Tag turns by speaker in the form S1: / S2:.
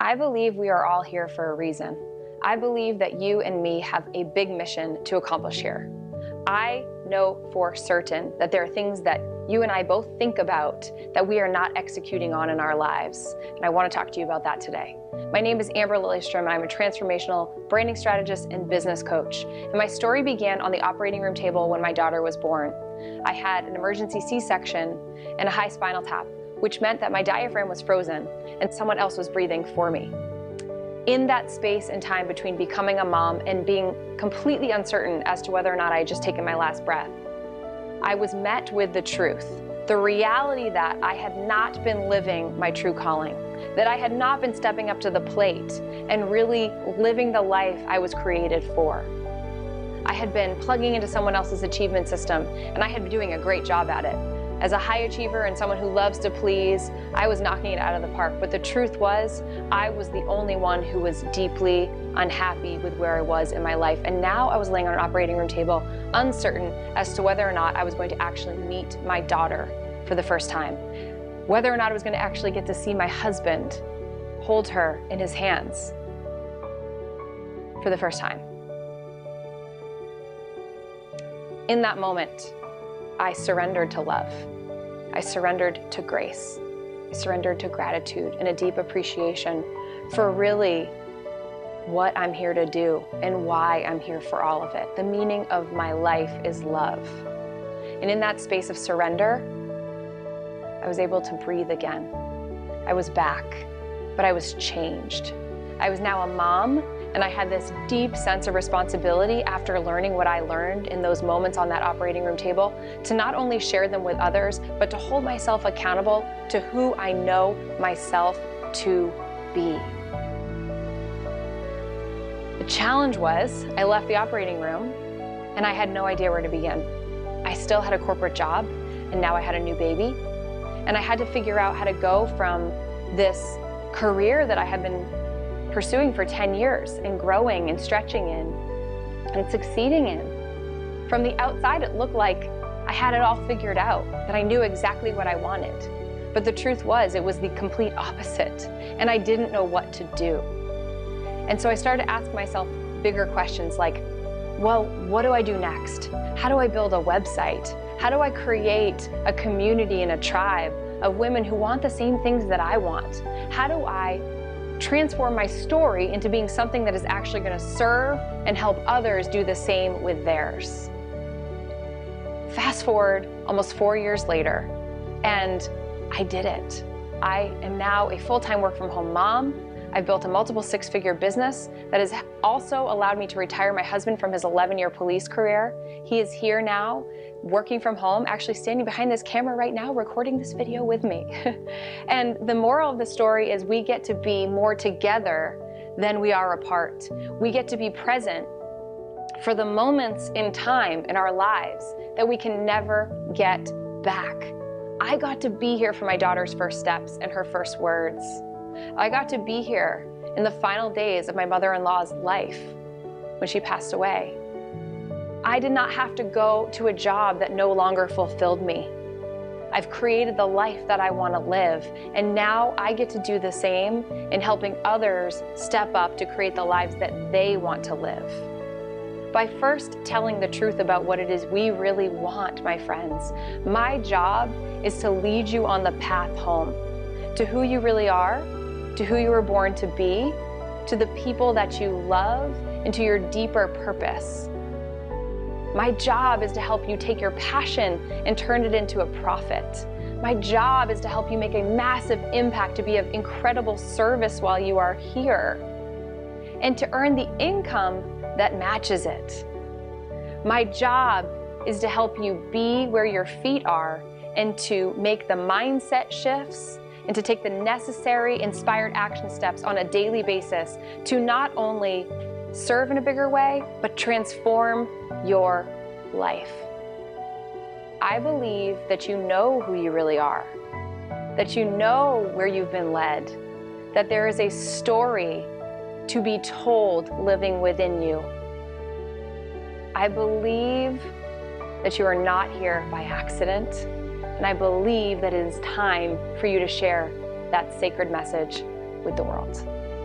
S1: I believe we are all here for a reason. I believe that you and me have a big mission to accomplish here. I know for certain that there are things that you and I both think about that we are not executing on in our lives. And I want to talk to you about that today. My name is Lilyestrom, and I'm a transformational branding strategist and business coach. And my story began on the operating room table when my daughter was born. I had an emergency C-section and a high spinal tap, which meant that my diaphragm was frozen and someone else was breathing for me. In that space and time between becoming a mom and being completely uncertain as to whether or not I had just taken my last breath, I was met with the truth, the reality that I had not been living my true calling, that I had not been stepping up to the plate and really living the life I was created for. I had been plugging into someone else's achievement system, and I had been doing a great job at it. As a high achiever and someone who loves to please, I was knocking it out of the park. But the truth was, I was the only one who was deeply unhappy with where I was in my life. And now I was laying on an operating room table, uncertain as to whether or not I was going to actually meet my daughter for the first time, whether or not I was going to actually get to see my husband hold her in his hands for the first time. In that moment, I surrendered to love. I surrendered to grace. I surrendered to gratitude and a deep appreciation for really what I'm here to do and why I'm here for all of it. The meaning of my life is love. And in that space of surrender, I was able to breathe again. I was back, but I was changed. I was now a mom, and I had this deep sense of responsibility after learning what I learned in those moments on that operating room table to not only share them with others, but to hold myself accountable to who I know myself to be. The challenge was I left the operating room and I had no idea where to begin. I still had a corporate job, and now I had a new baby, and I had to figure out how to go from this career that I had been pursuing for 10 years and growing and stretching in and succeeding in. From the outside, it looked like I had it all figured out, that I knew exactly what I wanted. But the truth was, it was the complete opposite, and I didn't know what to do. And so I started to ask myself bigger questions like, well, what do I do next? How do I build a website? How do I create a community and a tribe of women who want the same things that I want? How do I transform my story into being something that is actually going to serve and help others do the same with theirs? Fast forward almost 4 years later, and I did it. I am now a full-time work-from-home mom. I've built a multiple six-figure business that has also allowed me to retire my husband from his 11-year police career. He is here now, working from home, actually standing behind this camera right now, recording this video with me. And the moral of the story is we get to be more together than we are apart. We get to be present for the moments in time in our lives that we can never get back. I got to be here for my daughter's first steps and her first words. I got to be here in the final days of my mother-in-law's life when she passed away. I did not have to go to a job that no longer fulfilled me. I've created the life that I want to live, and now I get to do the same in helping others step up to create the lives that they want to live. By first telling the truth about what it is we really want, my friends, my job is to lead you on the path home, to who you really are, to who you were born to be, to the people that you love, and to your deeper purpose. My job is to help you take your passion and turn it into a profit. My job is to help you make a massive impact, to be of incredible service while you are here, and to earn the income that matches it. My job is to help you be where your feet are and to make the mindset shifts and to take the necessary inspired action steps on a daily basis to not only serve in a bigger way, but transform your life. I believe that you know who you really are, that you know where you've been led, that there is a story to be told living within you. I believe that you are not here by accident, and I believe that it is time for you to share that sacred message with the world.